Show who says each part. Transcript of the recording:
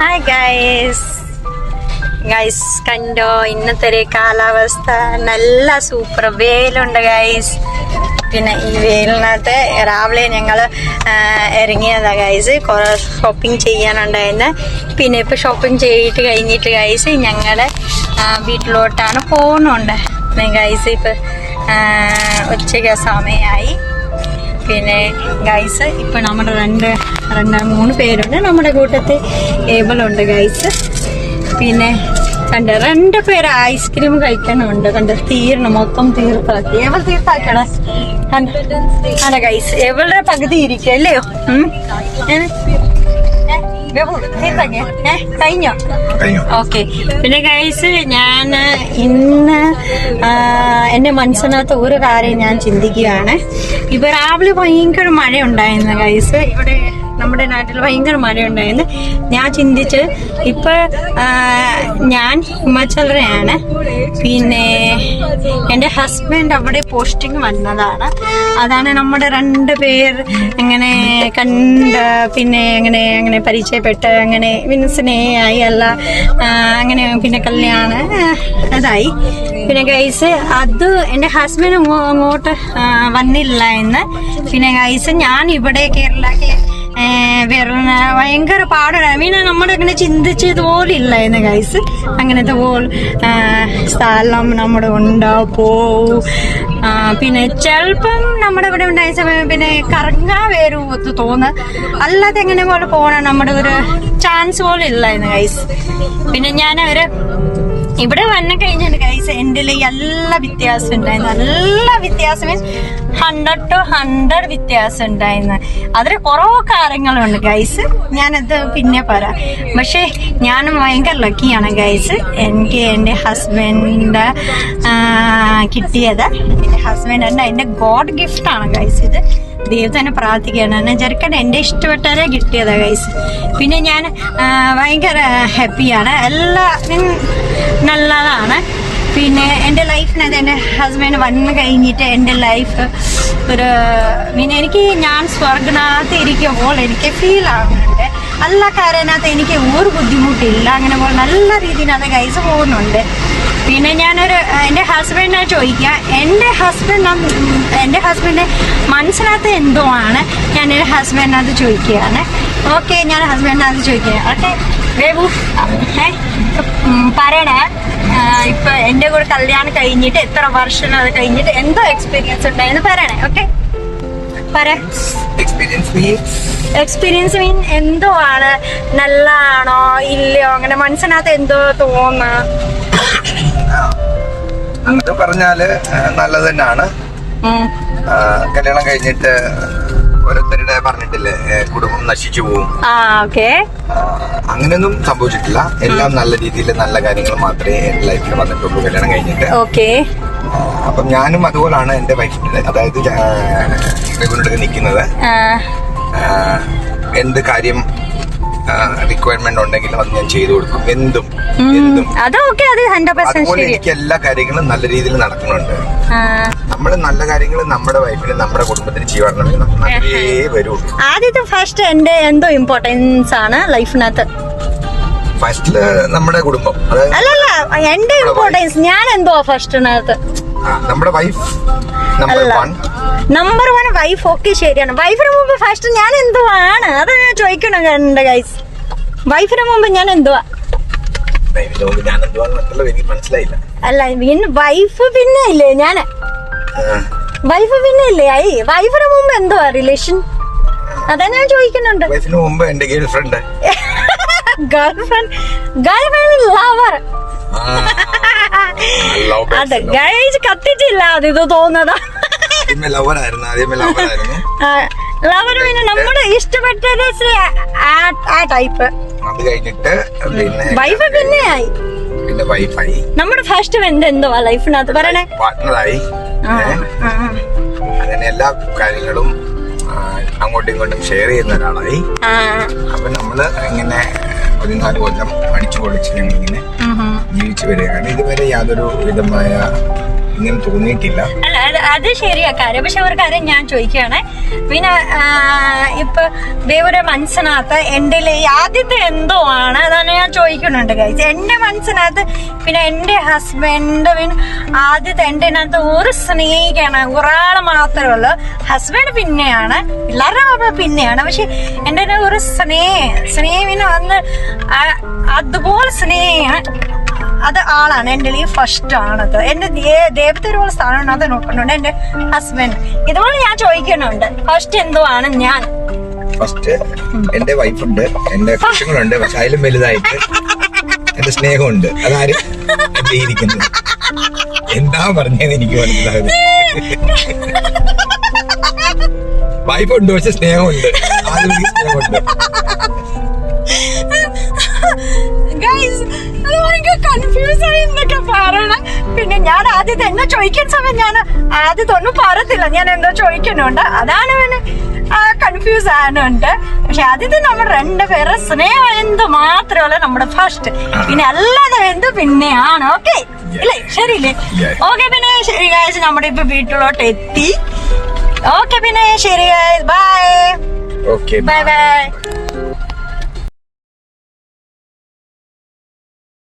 Speaker 1: Hi guys കണ്ടോ ഇന്നത്തെ ഒരു കാലാവസ്ഥ നല്ല സൂപ്പർ വെയിലുണ്ട് ഗൈസ്. പിന്നെ ഈ വെയിലിനകത്ത് രാവിലെ ഞങ്ങൾ ഇറങ്ങിയതാ ഗൈസ്. കുറെ ഷോപ്പിംഗ് ചെയ്യാനുണ്ടായിരുന്നു. പിന്നെ ഇപ്പൊ ഷോപ്പിംഗ് ചെയ്തിട്ട് കഴിഞ്ഞിട്ട് ഗൈസ് ഞങ്ങളുടെ വീട്ടിലോട്ടാണ് പോകുന്നുണ്ട് ഗൈസ്. ഇപ്പൊ ഉച്ചയ്ക്ക് സമയമായി. പിന്നെ ഗൈസ് ഇപ്പൊ നമ്മുടെ മൂന്ന് പേരുണ്ട് നമ്മുടെ കൂട്ടത്തിൽ. ഏബിളുണ്ട് ഗൈസ്. പിന്നെ കണ്ട് 2 പേര് ഐസ്ക്രീം കഴിക്കാനുണ്ട്. കണ്ട് മൊത്തം തീർത്താക്കി. ഏവൾ തീർത്താക്കണ അല്ല ഗൈസ്, ഏവളുടെ പകുതി ഇരിക്കും അല്ലയോ? കഴിഞ്ഞോ? ഓക്കെ. പിന്നെ ഗൈസ് ഞാൻ ഇന്ന് എന്റെ മനസ്സിനകത്ത് ഒരു കാര്യം ഞാൻ ചിന്തിക്കുകയാണ്. ഇപ്പൊ രാവിലെ ഭയങ്കര മഴ ഉണ്ടായിരുന്നു ഗൈസ്. ഇവിടെ നമ്മുടെ നാട്ടിൽ ഭയങ്കര മഴ ഉണ്ടായിരുന്നു. ഞാൻ ചിന്തിച്ച് ഇപ്പൊ ഞാൻ ഹിമാചലിലാണ്. പിന്നെ എന്റെ ഹസ്ബൻഡ് അവിടെ പോസ്റ്റിംഗ് വന്നതാണ്. അതാണ് നമ്മുടെ 2 പേർ ഇങ്ങനെ കണ്ട് പിന്നെ അങ്ങനെ പരിചയപ്പെട്ട് അങ്ങനെ പിന്നെ സ്നേഹമായി അല്ല അങ്ങനെ പിന്നെ കല്യാണം അതായി. പിന്നെ ഗൈസ് അത് എന്റെ ഹസ്ബൻഡ് അങ്ങോട്ട് വന്നില്ല എന്ന്. പിന്നെ ഗൈസ് ഞാൻ ഇവിടെ കേരളക്ക് വരുന്ന ഭയങ്കര പാടാണ്. പിന്നെ നമ്മുടെ ഇങ്ങനെ ചിന്തിച്ചതുപോലെ ഇല്ലായിരുന്നു ഗൈസ്. അങ്ങനത്തെ പോലെ സ്ഥലം നമ്മുടെ ഉണ്ടാവും പോവും. പിന്നെ ചിലപ്പം നമ്മുടെ ഇവിടെ ഉണ്ടായ സമയം പിന്നെ കറങ്ങാൻ വരും തോന്നുന്നു. അല്ലാതെ എങ്ങനെ പോലെ പോകണം നമ്മുടെ ഒരു ചാൻസ് പോലെ ഇല്ലായിരുന്നു ഗൈസ്. പിന്നെ ഞാൻ ഇവിടെ വന്നു കഴിഞ്ഞിട്ട് ഗൈസ് എൻ്റെ എല്ലാ വ്യത്യാസം ഉണ്ടായിരുന്നു. നല്ല വ്യത്യാസം മീൻസ് 100 to 100 വ്യത്യാസം ഉണ്ടായിരുന്നു. അതിൽ കുറവ് കാര്യങ്ങളുണ്ട് ഗൈസ്. ഞാനത് പിന്നെ പറയാം. പക്ഷെ ഞാനും ഭയങ്കര ലക്കിയാണ് ഗൈസ്. എനിക്ക് എൻ്റെ ഹസ്ബൻഡ് കിട്ടിയത്. എൻ്റെ ഹസ്ബൻഡ് എൻ്റെ ഗോഡ് ഗിഫ്റ്റ് ആണ് ഗൈസ്. ഇത് ദൈവത്തിനെ പ്രാർത്ഥിക്കുകയാണ്. ചെറുക്കൻ എൻ്റെ ഇഷ്ടപ്പെട്ടവരെ കിട്ടിയതാ ഗൈസ്. പിന്നെ ഞാൻ ഭയങ്കര ഹാപ്പിയാണ്. എല്ലാം നല്ലതാണ്. പിന്നെ എൻ്റെ ലൈഫിനകത്ത് എൻ്റെ ഹസ്ബൻഡ് വന്നു കഴിഞ്ഞിട്ട് എൻ്റെ ലൈഫ് ഒരു പിന്നെ ഞാൻ സ്വർഗനകത്ത് ഇരിക്കുമ്പോൾ എനിക്ക് ഫീൽ ആവുന്നുണ്ട്. എല്ലാ കാര്യത്തിനകത്ത് എനിക്ക് ഒരു ബുദ്ധിമുട്ടില്ല. അങ്ങനെ പോലെ നല്ല രീതിയിലത് ഗൈസ് പോകുന്നുണ്ട്. പിന്നെ ഞാനൊരു എൻ്റെ ഹസ്ബൻഡിനെ ചോദിക്കുക. എൻ്റെ ഹസ്ബൻഡ് മനസ്സിനകത്ത് എന്തോ ആണ്. ഞാൻ എൻ്റെ ഹസ്ബൻഡിനത് ചോദിക്കുകയാണ്. ഓക്കെ, ഞാൻ ഹസ്ബൻഡിനത് ചോദിക്കുക. ഓക്കെ ബേബു പറയണേ. ഇപ്പൊ എന്റെ കൂടെ കല്യാണം കഴിഞ്ഞിട്ട് എത്ര വർഷം അത് കഴിഞ്ഞിട്ട് എന്തോ എക്സ്പീരിയൻസ് ഉണ്ടായെന്ന് പറയണേ. ഓക്കെ എക്സ്പീരിയൻസ് മീൻ എന്തോ ആണ്, നല്ലതാണോ ഇല്ലയോ, അങ്ങനെ മനസ്സിനകത്ത് എന്തോ തോന്നുന്നു
Speaker 2: പറഞ്ഞാല് നല്ലത് തന്നെയാണ്. കല്യാണം കഴിഞ്ഞിട്ട് ഓരോരുത്തരുടെ പറഞ്ഞിട്ടില്ലേ കുടുംബം നശിച്ചു പോകും. അങ്ങനെയൊന്നും സംഭവിച്ചിട്ടില്ല. എല്ലാം നല്ല രീതിയിൽ നല്ല കാര്യങ്ങൾ മാത്രമേ എന്റെ ലൈഫിൽ വന്നിട്ടുള്ളൂ കല്യാണം കഴിഞ്ഞിട്ട്. അപ്പം ഞാനും അതുപോലാണ് എന്റെ വൈഫിന്റെ, അതായത് റെഗുലർ നിൽക്കുന്നത്. എന്ത് കാര്യം റിക്വയർമെന്റ് ഉണ്ടെങ്കിലും അത് ഞാൻ ചെയ്തു കൊടുക്കും. എന്തും അതുപോലെ എനിക്ക് എല്ലാ കാര്യങ്ങളും നല്ല രീതിയിൽ നടക്കുന്നുണ്ട്. നമ്മള് നല്ല കാര്യങ്ങൾ നമ്മുടെ വൈഫിന് നമ്മുടെ കുടുംബത്തിന് ചെയ്യുവാണെങ്കിൽ നമുക്ക് വരുള്ളൂ.
Speaker 1: ആദ്യത്തെ ഫസ്റ്റ് എന്റെ എന്തോ ഇമ്പോർട്ടൻസ് ആണ് ലൈഫിനകത്ത്.
Speaker 2: ഫസ്റ്റില് നമ്മുടെ കുടുംബം.
Speaker 1: അല്ലല്ല, എന്റെ ഇമ്പോർട്ടൻസ് ഞാൻ എന്തോ ഫസ്റ്റിനകത്ത്
Speaker 2: നമ്മുടെ വൈഫ്
Speaker 1: നമ്പർ 1 വൈഫ്. ഓക്കെ ശരിയാണ്. വൈഫിന് മുമ്പ് ഫസ്റ്റ് ഞാൻ എന്തോ ആണ് അത് ഞാൻ ചോദിക്കണ ഗൈസ്. വൈഫിന് മുമ്പ് ഞാൻ എന്തുവാ
Speaker 2: മനസ്സിലായില്ല.
Speaker 1: അല്ല വൈഫ് പിന്നെ ഇല്ലേ ഞാൻ വൈഫ് പിന്നെ ഇല്ലേ വൈഫിന് മുമ്പ് എന്തുവാ റിലേഷൻ, അതാ ഞാൻ ചോദിക്കുന്നുണ്ട്.
Speaker 2: വൈഫിന് മുമ്പ് എന്റെ ഗേൾഫ്രണ്ട്
Speaker 1: ലവർ. അതെ ഗൈസ് കത്തിച്ചില്ല. അത് ഇത് തോന്നതാ. ലവർ പിന്നെ നമ്മുടെ ഇഷ്ടപ്പെട്ട ആ ടൈപ്പ്.
Speaker 2: അത് കഴിഞ്ഞിട്ട്
Speaker 1: വൈഫ് പിന്നെയായി.
Speaker 2: പിന്നെ വൈഫായി.
Speaker 1: നമ്മുടെ ഫസ്റ്റ് ബന്ധം എന്തുവാ ലൈഫിനകത്ത് പറയണേ?
Speaker 2: പാർട്ട്ണറായി. അങ്ങനെ എല്ലാ കാര്യങ്ങളും അങ്ങോട്ടും ഇങ്ങോട്ടും ഷെയർ ചെയ്യുന്ന ഒരാളായി. അപ്പൊ നമ്മള് ഇങ്ങനെ 14 കൊല്ലം അടിച്ചു പൊളിച്ച് ഞങ്ങളിങ്ങനെ ജീവിച്ചു വരികയാണ്. ഇതുവരെ യാതൊരു വിധമായ ഇങ്ങനെ തോന്നിയിട്ടില്ല.
Speaker 1: അല്ല അത് ശരിയാ കാര്യം. പക്ഷെ ഒരു കാര്യം ഞാൻ ചോദിക്കുകയാണ്, പിന്നെ ഇപ്പൊ ദേവരുടെ മനസ്സിനകത്ത് എന്റെ ആദ്യത്തെ എന്തോ ആണ്, അതാണ് ഞാൻ ചോദിക്കുന്നുണ്ട് ഗൈസ്. എന്റെ മനസ്സിനകത്ത് പിന്നെ എന്റെ ഹസ്ബൻഡ് പിന്നെ ആദ്യത്തെ എന്റെ അകത്ത് ഒരു സ്നേഹിക്കാണ് ഒരാള് മാത്രമേ ഉള്ളൂ. ഹസ്ബൻഡ് പിന്നെയാണ്, എല്ലാവരുടെ പിന്നെയാണ്. പക്ഷെ എന്റെ ഒരു സ്നേഹിന് വന്ന് അതുപോലെ സ്നേഹം അത് ആളാണ് എന്റെ ഫസ്റ്റ് ആണത്. എന്റെ ദൈവത്തെ ഒരുപോലെ സ്ഥാനമാണ്, അത് നോക്കുന്നുണ്ട് എന്റെ ഹസ്ബൻഡ്. ഇതുപോലെ ഞാൻ ചോദിക്കുന്നുണ്ട്, ഫസ്റ്റ് എന്തോ ആണ് ഞാൻ.
Speaker 2: ഫസ്റ്റ് എന്റെ വൈഫുണ്ട്, എന്റെ കുട്ടികളുണ്ട്. പക്ഷെ അതിലും വലുതായിട്ട് എന്റെ സ്നേഹമുണ്ട്. അതാരും എന്റെ ഇരിക്കുന്നത് എന്താ പറഞ്ഞതെന്ന് എനിക്ക് മനസ്സിലാകുന്നത്. വൈഫുണ്ട് പക്ഷെ സ്നേഹമുണ്ട്, ആദ്യം സ്നേഹമുണ്ട്.
Speaker 1: കൺഫ്യൂസ് ആയി എന്നൊക്കെ പറയണം. പിന്നെ ഞാൻ ആദ്യത്തെ എന്നെ ചോദിക്കുന്ന സമയം ഞാൻ ആദ്യത്തെ ഒന്നും പറയത്തില്ല, ഞാൻ എന്തോ ചോദിക്കുന്നുണ്ട്. അതാണ് പിന്നെ കൺഫ്യൂസ് ആകുന്നുണ്ട്. പക്ഷെ ആദ്യത്തെ നമ്മൾ രണ്ടുപേരുടെ സ്നേഹം എന്ത് മാത്രമല്ല നമ്മുടെ ഫസ്റ്റ്, പിന്നെ അല്ലാതെ എന്ത് പിന്നെയാണ്. ഓക്കെ ഇല്ലേ, ശരിയില്ലേ? ഓക്കെ പിന്നെ ശരി ഗൈസ്, നമ്മുടെ ഇപ്പൊ വീട്ടിലോട്ട് എത്തി. ഓക്കെ പിന്നെ ശരി guys, bye
Speaker 2: okay
Speaker 1: bye bye.